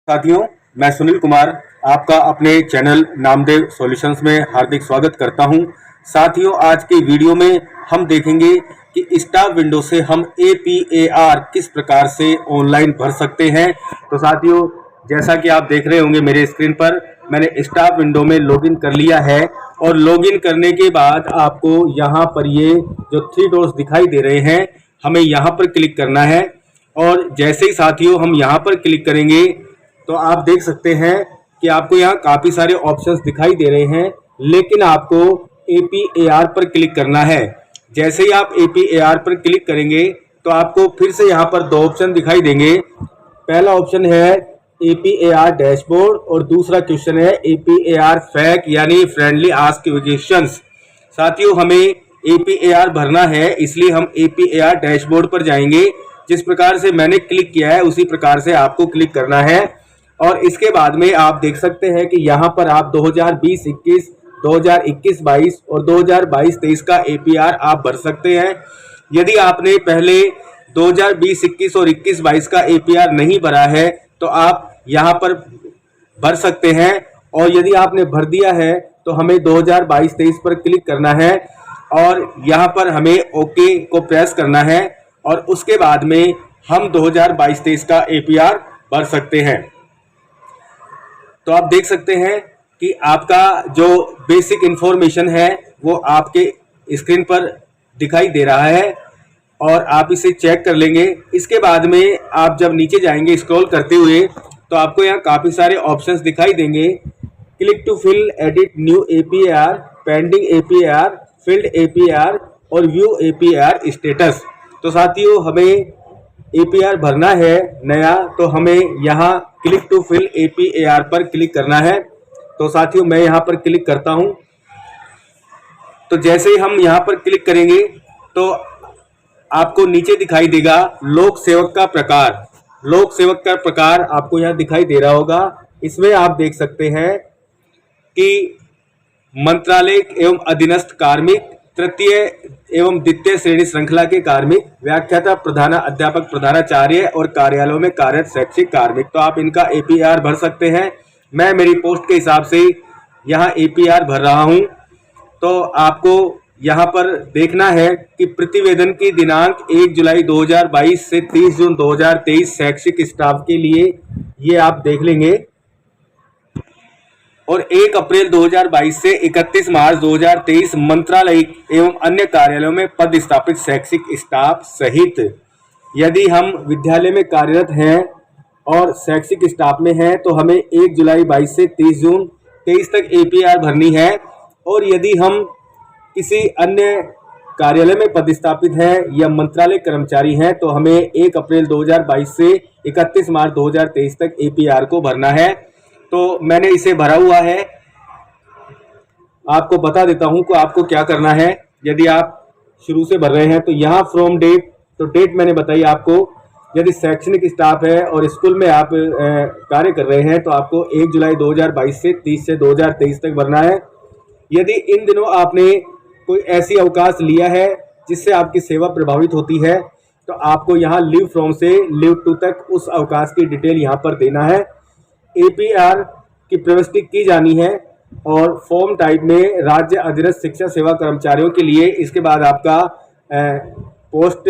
साथियों, मैं सुनील कुमार आपका अपने चैनल नामदेव सॉल्यूशंस में हार्दिक स्वागत करता हूं। साथियों, आज के वीडियो में हम देखेंगे कि स्टाफ विंडो से हम APAR किस प्रकार से ऑनलाइन भर सकते हैं। तो साथियों, जैसा कि आप देख रहे होंगे मेरे स्क्रीन पर, मैंने स्टाफ विंडो में लॉगिन कर लिया है और लॉगिन करने के बाद आपको यहाँ पर ये जो 3 डॉट्स दिखाई दे रहे हैं, हमें यहाँ पर क्लिक करना है। और जैसे ही साथियों हम यहाँ पर क्लिक करेंगे तो आप देख सकते हैं कि आपको यहाँ काफ़ी सारे ऑप्शंस दिखाई दे रहे हैं, लेकिन आपको APAR पर क्लिक करना है। जैसे ही आप APAR पर क्लिक करेंगे तो आपको फिर से यहाँ पर 2 ऑप्शन दिखाई देंगे। पहला ऑप्शन है APAR डैशबोर्ड और दूसरा क्वेश्चन है APAR फैक यानी फ्रेंडली आस्क क्वेश्चंस। साथियों, हमें APAR भरना है, इसलिए हम APAR डैशबोर्ड पर जाएंगे। जिस प्रकार से मैंने क्लिक किया है उसी प्रकार से आपको क्लिक करना है। और इसके बाद में आप देख सकते हैं कि यहाँ पर आप 2020-21, 2021-22 और 2022-23 का APAR आप भर सकते हैं। यदि आपने पहले 2020-21 और 21-22 का APAR नहीं भरा है तो आप यहाँ पर भर सकते हैं, और यदि आपने भर दिया है तो हमें 2022-23 पर क्लिक करना है और यहाँ पर हमें ओके को प्रेस करना है और उसके बाद में हम 2022-23 का APAR भर सकते हैं। तो आप देख सकते हैं कि आपका जो बेसिक इन्फॉर्मेशन है वो आपके स्क्रीन पर दिखाई दे रहा है और आप इसे चेक कर लेंगे। इसके बाद में आप जब नीचे जाएंगे स्क्रॉल करते हुए तो आपको यहाँ काफ़ी सारे ऑप्शंस दिखाई देंगे। Click to fill, edit new APAR, pending APAR, filled APAR और व्यू APAR स्टेटस। तो साथियों, हमें APAR भरना है नया, तो हमें यहाँ क्लिक टू फिल APAR पर क्लिक करना है। तो साथियों, मैं यहाँ पर क्लिक करता हूँ। तो जैसे ही हम यहाँ पर क्लिक करेंगे तो आपको नीचे दिखाई देगा लोक सेवक का प्रकार। लोक सेवक का प्रकार आपको यहाँ दिखाई दे रहा होगा। इसमें आप देख सकते हैं कि मंत्रालय एवं अधीनस्थ कार्मिक, तृतीय एवं द्वितीय श्रेणी श्रृंखला के कार्मिक, व्याख्याता, प्रधान अध्यापक, प्रधानाचार्य और कार्यालयों में कार्यरत शैक्षिक कार्मिक। तो आप इनका APAR भर सकते हैं। मैं मेरी पोस्ट के हिसाब से यहाँ APAR भर रहा हूँ। तो आपको यहाँ पर देखना है कि प्रतिवेदन की दिनांक 1 जुलाई 2022 से 30 जून 2023 शैक्षिक स्टाफ के लिए ये आप देख लेंगे, और 1 अप्रैल 2022 से 31 मार्च 2023 मंत्रालय एवं अन्य कार्यालयों में पद स्थापित शैक्षिक स्टाफ सहित। यदि हम विद्यालय में कार्यरत हैं और शैक्षिक स्टाफ में हैं तो हमें 1 जुलाई 22 से 30 जून 23 तक APAR भरनी है। और यदि हम किसी अन्य कार्यालय में पदस्थापित हैं या मंत्रालय कर्मचारी हैं तो हमें 1 अप्रैल 2022 से 31 मार्च 2023 तक APAR को भरना है। तो मैंने इसे भरा हुआ है। आपको बता देता हूं कि आपको क्या करना है। यदि आप शुरू से भर रहे हैं तो यहाँ फ्रॉम डेट, तो डेट मैंने बताई आपको। यदि शैक्षणिक स्टाफ है और स्कूल में आप कार्य कर रहे हैं तो आपको 1 जुलाई 2022 से 30 से 2023 तक भरना है। यदि इन दिनों आपने कोई ऐसी अवकाश लिया है जिससे आपकी सेवा प्रभावित होती है तो आपको यहाँ लीव फ्रॉम से लीव टू तक उस अवकाश की डिटेल यहाँ पर देना है। APAR की प्रविष्टि की जानी है और फॉर्म टाइप में राज्य अधीनस्थ शिक्षा सेवा कर्मचारियों के लिए। इसके बाद आपका पोस्ट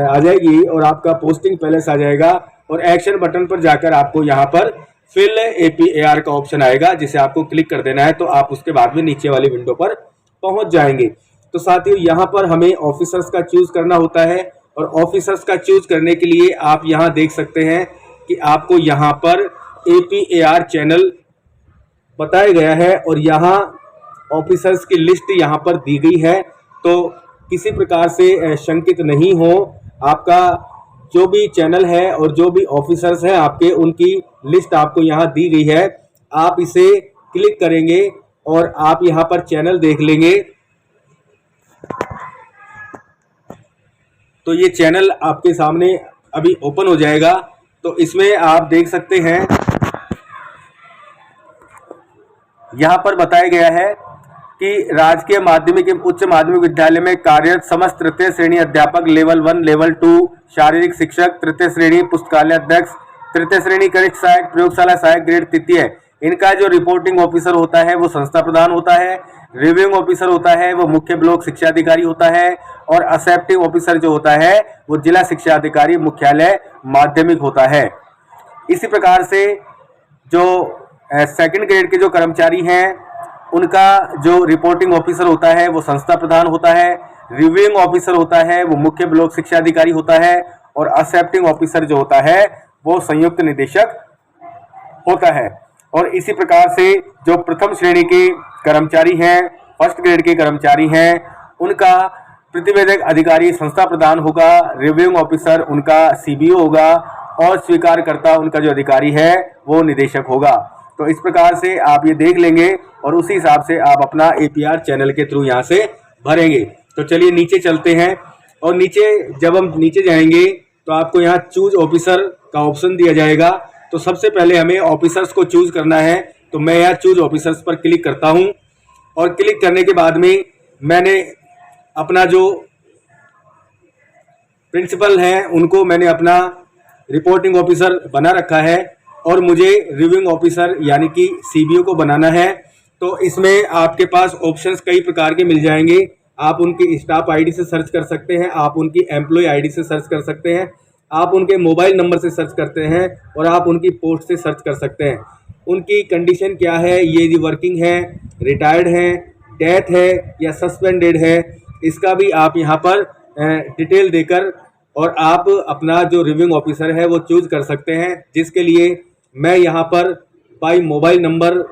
आ जाएगी और आपका पोस्टिंग पैलेस आ जाएगा और एक्शन बटन पर जाकर आपको यहाँ पर फिल APAR का ऑप्शन आएगा जिसे आपको क्लिक कर देना है। तो आप उसके बाद में नीचे वाली विंडो पर पहुँच जाएंगे। तो साथियों, यहाँ पर हमें ऑफिसर्स का चूज करना होता है और ऑफिसर्स का चूज करने के लिए आप यहाँ देख सकते हैं कि आपको यहाँ पर APAR चैनल बताया गया है और यहाँ ऑफिसर्स की लिस्ट यहाँ पर दी गई है। तो किसी प्रकार से शंकित नहीं हो, आपका जो भी चैनल है और जो भी ऑफिसर्स हैं आपके, उनकी लिस्ट आपको यहाँ दी गई है। आप इसे क्लिक करेंगे और आप यहाँ पर चैनल देख लेंगे। तो ये चैनल आपके सामने अभी ओपन हो जाएगा। तो इसमें आप देख सकते हैं यहाँ पर बताया गया है कि राजकीय माध्यमिक एवं उच्च माध्यमिक विद्यालय में कार्यरत समस्त तृतीय श्रेणी अध्यापक, लेवल 1, लेवल 2 शारीरिक शिक्षक, तृतीय श्रेणी पुस्तकालय अध्यक्ष, तृतीय श्रेणी कनिष्ठ सहायक, प्रयोगशाला सहायक ग्रेड तृतीय, इनका जो रिपोर्टिंग ऑफिसर होता है वो संस्था प्रधान होता है। रिव्यूइंग ऑफिसर होता है वो मुख्य ब्लॉक शिक्षा अधिकारी होता है। और एक्सेप्टिंग ऑफिसर जो होता है वो जिला शिक्षा अधिकारी मुख्यालय माध्यमिक होता है। इसी प्रकार से जो सेकंड ग्रेड के जो कर्मचारी हैं उनका जो रिपोर्टिंग ऑफिसर होता है वो संस्था प्रधान होता है। रिव्यूइंग ऑफिसर होता है वो मुख्य ब्लॉक शिक्षा अधिकारी होता है। और एक्सेप्टिंग ऑफिसर जो होता है वो संयुक्त निदेशक होता है। और इसी प्रकार से जो प्रथम श्रेणी के कर्मचारी हैं, फर्स्ट ग्रेड के कर्मचारी हैं, उनका प्रतिवेदक अधिकारी संस्था प्रधान होगा, रिव्यूइंग ऑफिसर उनका सीबीओ होगा और स्वीकारकर्ता उनका जो अधिकारी है वो निदेशक होगा। तो इस प्रकार से आप ये देख लेंगे और उसी हिसाब से आप अपना एपीआर चैनल के थ्रू यहाँ से भरेंगे। तो चलिए नीचे चलते हैं और नीचे जब हम नीचे जाएंगे तो आपको यहाँ चूज ऑफिसर का ऑप्शन दिया जाएगा। तो सबसे पहले हमें ऑफिसर्स को चूज करना है। तो मैं यहाँ चूज ऑफिसर्स पर क्लिक करता हूँ और क्लिक करने के बाद में मैंने अपना जो प्रिंसिपल हैं उनको मैंने अपना रिपोर्टिंग ऑफिसर बना रखा है और मुझे रिव्यूइंग ऑफिसर यानी कि सीबीओ को बनाना है। तो इसमें आपके पास ऑप्शंस कई प्रकार के मिल जाएंगे। आप उनकी स्टाफ आईडी से सर्च कर सकते हैं, आप उनकी एम्प्लॉय आईडी से सर्च कर सकते हैं, आप उनके मोबाइल नंबर से सर्च करते हैं और आप उनकी पोस्ट से सर्च कर सकते हैं। उनकी कंडीशन क्या है, ये वर्किंग है, रिटायर्ड हैं, डेथ है या सस्पेंडेड है, इसका भी आप यहाँ पर डिटेल देकर और आप अपना जो रिव्यूइंग ऑफिसर है वो चूज कर सकते हैं। जिसके लिए मैं यहाँ पर बाय मोबाइल नंबर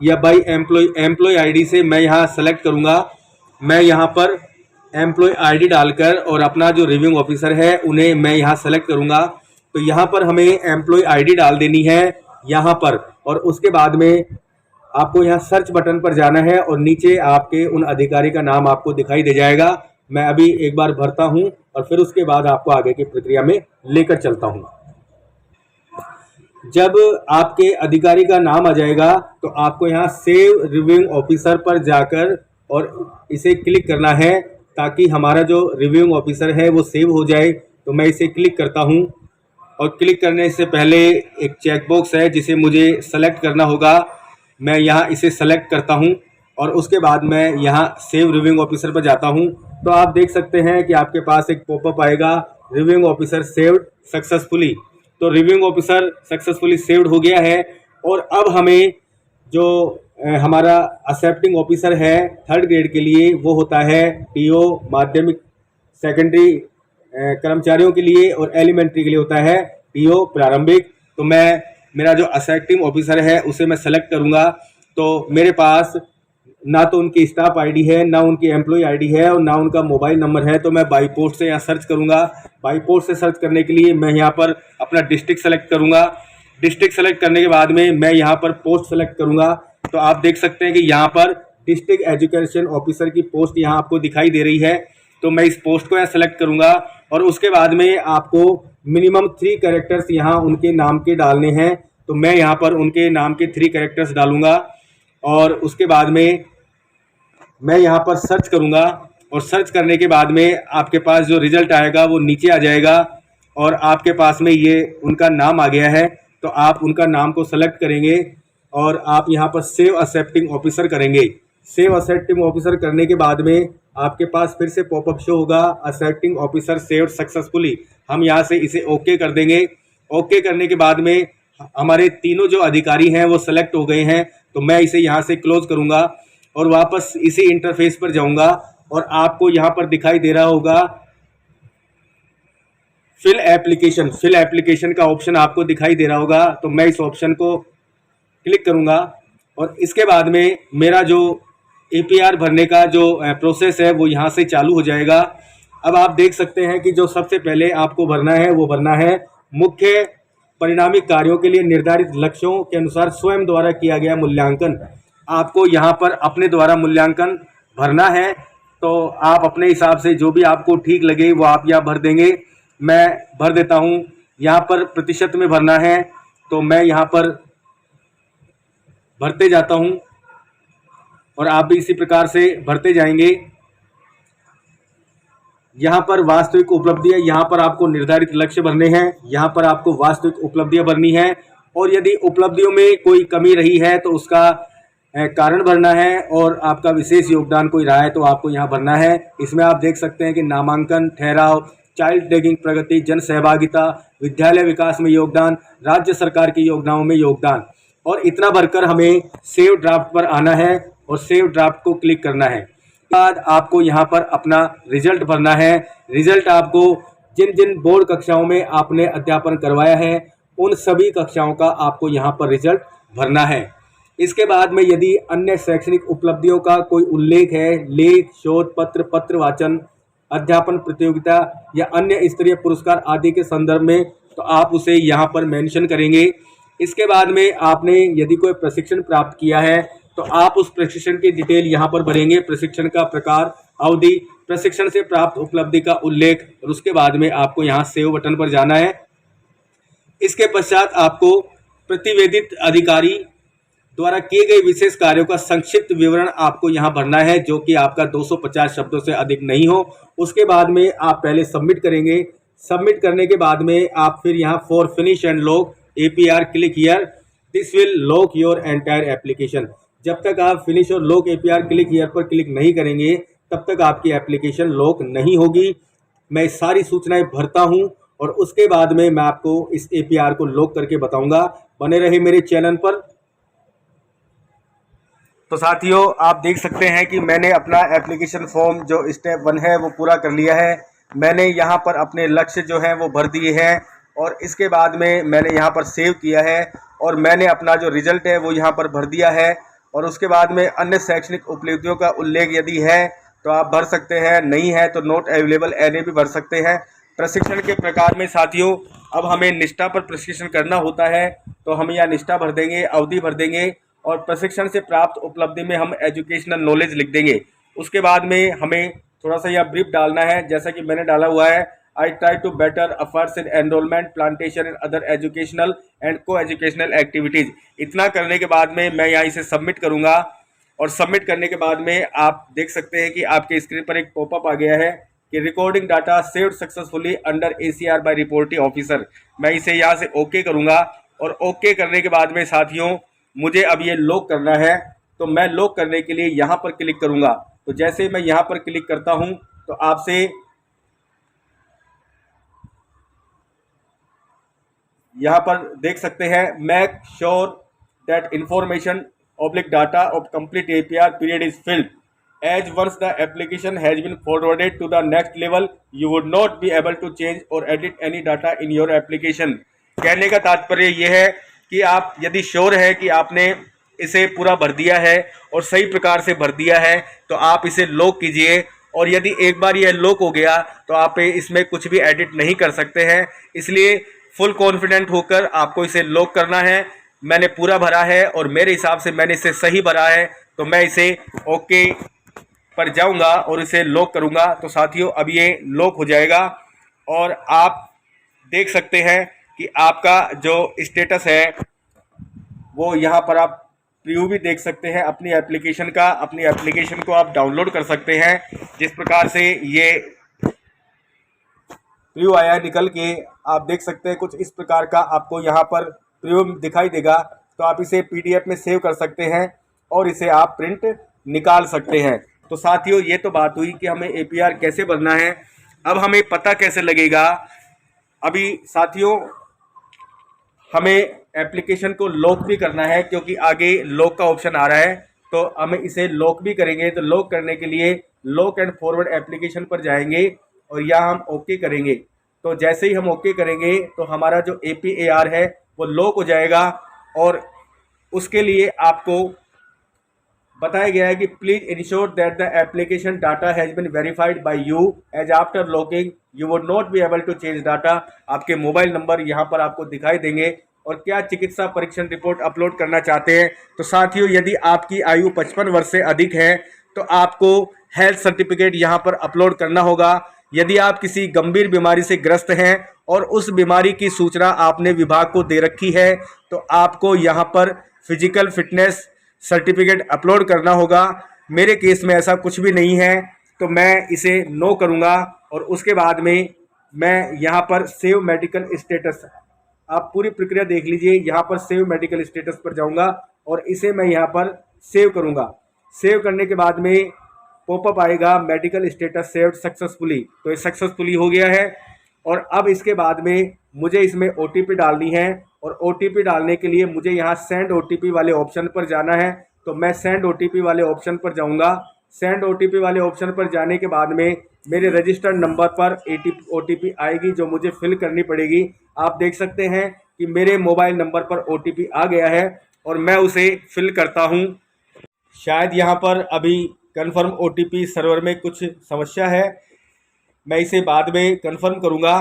या बाय एम्प्लॉय आईडी से मैं यहाँ सेलेक्ट करूँगा। मैं यहाँ पर एम्प्लॉय आईडी डालकर और अपना जो रिव्यूइंग ऑफिसर है उन्हें मैं यहाँ सेलेक्ट करूँगा। तो यहाँ पर हमें एम्प्लॉय आईडी डाल देनी है यहाँ पर और उसके बाद में आपको यहाँ सर्च बटन पर जाना है और नीचे आपके उन अधिकारी का नाम आपको दिखाई दे जाएगा। मैं अभी एक बार भरता हूँ और फिर उसके बाद आपको आगे की प्रक्रिया में लेकर चलता हूँ। जब आपके अधिकारी का नाम आ जाएगा तो आपको यहाँ सेव रिव्यूइंग ऑफिसर पर जाकर और इसे क्लिक करना है ताकि हमारा जो रिव्यूइंग ऑफिसर है वो सेव हो जाए। तो मैं इसे क्लिक करता हूँ और क्लिक करने से पहले एक चेकबॉक्स है जिसे मुझे सेलेक्ट करना होगा। मैं यहाँ इसे सेलेक्ट करता हूँ और उसके बाद मैं यहाँ सेव रिव्यूइंग ऑफिसर पर जाता हूँ। तो आप देख सकते हैं कि आपके पास एक पॉपअप आएगा, रिव्यूइंग ऑफिसर सेव्ड सक्सेसफुली। तो रिव्यूइंग ऑफिसर सक्सेसफुली सेव्ड हो गया है। और अब हमें जो हमारा एक्सेप्टिंग ऑफिसर है थर्ड ग्रेड के लिए वो होता है टीओ माध्यमिक सेकेंडरी कर्मचारियों के लिए और एलिमेंट्री के लिए होता है टीओ प्रारंभिक। तो मैं मेरा जो एक्सेप्टिंग ऑफिसर है उसे मैं सेलेक्ट करूंगा। तो मेरे पास ना तो उनकी स्टाफ आईडी है, ना उनकी एम्प्लॉय आईडी है और ना उनका मोबाइल नंबर है। तो मैं बाई पोस्ट से यहाँ सर्च करूँगा। बाई पोस्ट से सर्च करने के लिए मैं यहाँ पर अपना डिस्ट्रिक्ट सेलेक्ट करूँगा। डिस्ट्रिक्ट सेलेक्ट करने के बाद में मैं यहाँ पर पोस्ट सेलेक्ट करूँगा। तो आप देख सकते हैं कि यहाँ पर डिस्ट्रिक्ट एजुकेशन ऑफिसर की पोस्ट यहाँ आपको दिखाई दे रही है। तो मैं इस पोस्ट को यहाँ सेलेक्ट करूँगा और उसके बाद में आपको मिनिमम 3 कैरेक्टर्स यहाँ उनके नाम के डालने हैं। तो मैं यहाँ पर उनके नाम के 3 कैरेक्टर्स डालूँगा और उसके बाद में मैं यहाँ पर सर्च करूँगा और सर्च करने के बाद में आपके पास जो रिजल्ट आएगा वो नीचे आ जाएगा और आपके पास में ये उनका नाम आ गया है। तो आप उनका नाम को सेलेक्ट करेंगे और आप यहाँ पर सेव एक्सेप्टिंग ऑफिसर करेंगे। सेव एक्सेप्टिंग ऑफिसर करने के बाद में आपके पास फिर से पॉपअप शो होगा, एक्सेप्टिंग ऑफिसर सेव्ड सक्सेसफुली। हम यहाँ से इसे ओके कर देंगे। ओके करने के बाद में हमारे तीनों जो अधिकारी हैं वो सेलेक्ट हो गए हैं। तो मैं इसे यहाँ से क्लोज करूँगा और वापस इसी इंटरफेस पर जाऊँगा और आपको यहाँ पर दिखाई दे रहा होगा फिल एप्लीकेशन का ऑप्शन आपको दिखाई दे रहा होगा। तो मैं इस ऑप्शन को क्लिक करूँगा और इसके बाद में मेरा जो एपीआर भरने का जो प्रोसेस है वो यहाँ से चालू हो जाएगा। अब आप देख सकते हैं कि जो सबसे पहले आपको भरना है वो भरना है मुख्य परिणामी कार्यों के लिए निर्धारित लक्ष्यों के अनुसार स्वयं द्वारा किया गया मूल्यांकन। आपको यहाँ पर अपने द्वारा मूल्यांकन भरना है। तो आप अपने हिसाब से जो भी आपको ठीक लगे वो आप यहाँ भर देंगे। मैं भर देता हूँ। यहाँ पर प्रतिशत में भरना है तो मैं यहाँ पर भरते जाता हूँ और आप भी इसी प्रकार से भरते जाएंगे। यहाँ पर वास्तविक उपलब्धियाँ, यहाँ पर आपको निर्धारित लक्ष्य भरने हैं, यहाँ पर आपको वास्तविक उपलब्धियाँ भरनी है। और यदि उपलब्धियों में कोई कमी रही है तो उसका कारण भरना है, और आपका विशेष योगदान कोई रहा है तो आपको यहाँ भरना है। इसमें आप देख सकते हैं कि नामांकन, ठहराव, चाइल्ड टैगिंग प्रगति, जन सहभागिता, विद्यालय विकास में योगदान, राज्य सरकार की योजनाओं में योगदान, और इतना भरकर हमें सेव ड्राफ्ट पर आना है और सेव ड्राफ्ट को क्लिक करना है। बाद आपको यहाँ पर अपना रिजल्ट भरना है। रिजल्ट आपको जिन जिन बोर्ड कक्षाओं में आपने अध्यापन करवाया है उन सभी कक्षाओं का आपको यहाँ पर रिजल्ट भरना है। इसके बाद में यदि अन्य शैक्षणिक उपलब्धियों का कोई उल्लेख है, लेख, शोध पत्र, पत्र वाचन, अध्यापन प्रतियोगिता या अन्य स्तरीय पुरस्कार आदि के संदर्भ में, तो आप उसे यहाँ पर मेंशन करेंगे। इसके बाद में आपने यदि कोई प्रशिक्षण प्राप्त किया है तो आप उस प्रशिक्षण की डिटेल यहाँ पर भरेंगे, प्रशिक्षण का प्रकार, अवधि, प्रशिक्षण से प्राप्त उपलब्धि का उल्लेख, और उसके बाद में आपको यहाँ सेव बटन पर जाना है। इसके पश्चात आपको प्रतिवेदित अधिकारी द्वारा किए गए विशेष कार्यों का संक्षिप्त विवरण आपको यहाँ भरना है, जो कि आपका 250 शब्दों से अधिक नहीं हो। उसके बाद में आप पहले सबमिट करेंगे। सबमिट करने के बाद में आप फिर यहाँ for finish and lock APR click here, this will lock your entire application. जब तक आप फिनिश और लॉक APR क्लिक हियर पर क्लिक नहीं करेंगे तब तक आपकी एप्लीकेशन लॉक नहीं होगी। मैं सारी सूचनाएं भरता हूं और उसके बाद में मैं आपको इस APR को लॉक करके बताऊंगा। बने रहे मेरे चैनल पर। तो साथियों, आप देख सकते हैं कि मैंने अपना एप्लीकेशन फॉर्म जो स्टेप 1 है वो पूरा कर लिया है। मैंने यहाँ पर अपने लक्ष्य जो हैं वो भर दिए हैं और इसके बाद में मैंने यहाँ पर सेव किया है और मैंने अपना जो रिजल्ट है वो यहाँ पर भर दिया है। और उसके बाद में अन्य शैक्षणिक उपलब्धियों का उल्लेख यदि है तो आप भर सकते हैं, नहीं है तो नॉट अवेलेबल NA भी भर सकते हैं। प्रशिक्षण के प्रकार में साथियों, अब हमें निष्ठा पर प्रशिक्षण करना होता है तो हम यहाँ निष्ठा भर देंगे, अवधि भर देंगे और प्रशिक्षण से प्राप्त उपलब्धि में हम एजुकेशनल नॉलेज लिख देंगे। उसके बाद में हमें थोड़ा सा यह ब्रीफ डालना है, जैसा कि मैंने डाला हुआ है, I try to better efforts in enrollment, plantation and other educational and co-educational activities। इतना करने के बाद में मैं यहाँ इसे सबमिट करूँगा और सबमिट करने के बाद में आप देख सकते हैं कि आपके स्क्रीन पर एक पॉपअप आ गया है कि recording data saved successfully under ACR by reporting officer. मैं इसे यहाँ से ओके करूँगा और ओके करने के बाद में साथियों मुझे अब ये लॉक करना है, तो मैं लॉक करने के लिए यहाँ पर क्लिक करूँगा। तो जैसे मैं यहाँ पर क्लिक करता हूँ तो आपसे यहाँ पर देख सकते हैं make sure that information oblique data of complete APR period is filled as once the application has been forwarded to the next level you would not be able to change और edit any data in your application. कहने का तात्पर्य यह है कि आप यदि sure है कि आपने इसे पूरा भर दिया है और सही प्रकार से भर दिया है तो आप इसे लॉक कीजिए, और यदि एक बार यह लॉक हो गया तो आप इसमें कुछ भी एडिट नहीं कर सकते हैं। इसलिए फुल कॉन्फिडेंट होकर आपको इसे लॉक करना है। मैंने पूरा भरा है और मेरे हिसाब से मैंने इसे सही भरा है, तो मैं इसे ओके पर जाऊंगा और इसे लॉक करूंगा। तो साथियों अब ये लॉक हो जाएगा और आप देख सकते हैं कि आपका जो स्टेटस है वो यहाँ पर आप प्रीव्यू भी देख सकते हैं अपनी एप्लीकेशन का। अपनी एप्लीकेशन को आप डाउनलोड कर सकते हैं। जिस प्रकार से ये प्रीव्यू आया निकल के, आप देख सकते हैं कुछ इस प्रकार का आपको यहाँ पर प्रीव्यू दिखाई देगा। तो आप इसे PDF में सेव कर सकते हैं और इसे आप प्रिंट निकाल सकते हैं। तो साथियों ये तो बात हुई कि हमें APR कैसे भरना है। अब हमें पता कैसे लगेगा। अभी साथियों हमें एप्लीकेशन को लॉक भी करना है क्योंकि आगे लॉक का ऑप्शन आ रहा है, तो हम इसे लॉक भी करेंगे। तो लॉक करने के लिए लॉक एंड फॉरवर्ड एप्लीकेशन पर जाएंगे और यहाँ हम ओके करेंगे। तो जैसे ही हम ओके करेंगे तो हमारा जो APAR है वो लॉक हो जाएगा। और उसके लिए आपको बताया गया है कि please ensure that the application data has been verified by you as after logging you would not be able to change data. आपके मोबाइल नंबर यहाँ पर आपको दिखाई देंगे और क्या चिकित्सा परीक्षण रिपोर्ट अपलोड करना चाहते हैं। तो साथियों यदि आपकी आयु 55 वर्ष से अधिक है तो आपको हेल्थ सर्टिफिकेट यहाँ पर अपलोड करना होगा। यदि आप किसी गंभीर बीमारी से ग्रस्त हैं और उस बीमारी की सूचना आपने विभाग को दे रखी है तो आपको यहाँ पर फिजिकल फिटनेस सर्टिफिकेट अपलोड करना होगा। मेरे केस में ऐसा कुछ भी नहीं है तो मैं इसे नो करूँगा और उसके बाद में मैं यहाँ पर सेव मेडिकल स्टेटस, आप पूरी प्रक्रिया देख लीजिए। यहाँ पर सेव मेडिकल स्टेटस पर जाऊँगा और इसे मैं यहाँ पर सेव करूँगा। सेव करने के बाद में पॉपअप आएगा मेडिकल स्टेटस सेव्ड सक्सेसफुली, तो ये सक्सेसफुली हो गया है। और अब इसके बाद में मुझे इसमें OTP डालनी है और OTP डालने के लिए मुझे यहाँ सेंड OTP वाले ऑप्शन पर जाना है। तो मैं सेंड OTP वाले ऑप्शन पर जाऊँगा। सेंड OTP वाले ऑप्शन पर जाने के बाद में मेरे रजिस्टर्ड नंबर पर OTP आएगी जो मुझे फिल करनी पड़ेगी। आप देख सकते हैं कि मेरे मोबाइल नंबर पर OTP आ गया है और मैं उसे फिल करता हूँ। शायद यहाँ पर अभी कन्फर्म OTP सर्वर में कुछ समस्या है, मैं इसे बाद में कन्फर्म करूँगा।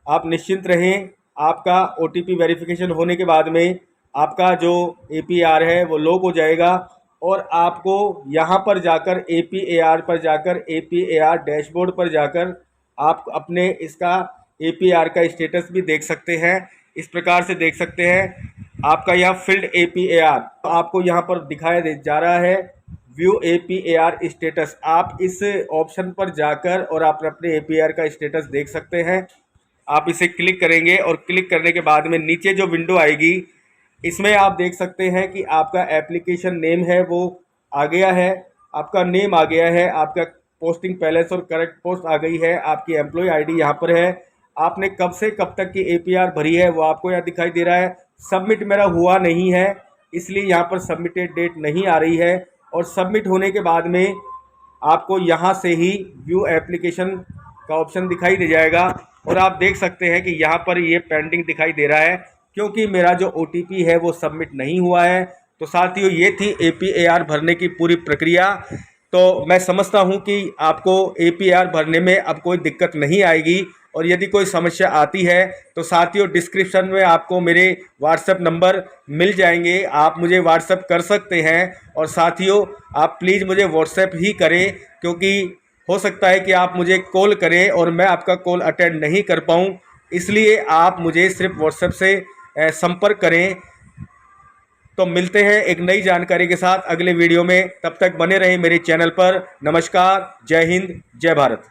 आप निश्चिंत रहें, आपका OTP वेरिफिकेशन होने के बाद में आपका जो APR है वो लॉक हो जाएगा और आपको यहाँ पर जाकर APAR पर जाकर APAR डैशबोर्ड पर जाकर आप अपने इसका APR का स्टेटस भी देख सकते हैं। इस प्रकार से देख सकते हैं आपका यहाँ फील्ड APAR आपको यहाँ पर दिखाया जा रहा है व्यू APAR स्टेटस। आप इस ऑप्शन पर जाकर और आप अपने APAR का स्टेटस देख सकते हैं। आप इसे क्लिक करेंगे और क्लिक करने के बाद में नीचे जो विंडो आएगी इसमें आप देख सकते हैं कि आपका एप्लीकेशन नेम है वो आ गया है, आपका नेम आ गया है, आपका पोस्टिंग पैलेस और करेक्ट पोस्ट आ गई है, आपकी एम्प्लॉय ID यहाँ पर है, आपने कब से कब तक की APR भरी है वो आपको यहाँ दिखाई दे रहा है। सबमिट मेरा हुआ नहीं है इसलिए यहाँ पर सबमिटेड डेट नहीं आ रही है और सबमिट होने के बाद में आपको यहाँ से ही व्यू एप्लीकेशन का ऑप्शन दिखाई दे जाएगा और आप देख सकते हैं कि यहाँ पर ये पेंडिंग दिखाई दे रहा है क्योंकि मेरा जो OTP है वो सबमिट नहीं हुआ है। तो साथियों ये थी APAR भरने की पूरी प्रक्रिया। तो मैं समझता हूँ कि आपको APAR भरने में अब कोई दिक्कत नहीं आएगी और यदि कोई समस्या आती है तो साथियों डिस्क्रिप्शन में आपको मेरे WhatsApp नंबर मिल जाएंगे, आप मुझे WhatsApp कर सकते हैं। और साथियों आप प्लीज़ मुझे WhatsApp ही करें क्योंकि हो सकता है कि आप मुझे कॉल करें और मैं आपका कॉल अटेंड नहीं कर पाऊँ, इसलिए आप मुझे सिर्फ WhatsApp से संपर्क करें। तो मिलते हैं एक नई जानकारी के साथ अगले वीडियो में, तब तक बने रहें मेरे चैनल पर। नमस्कार, जय हिंद, जय भारत।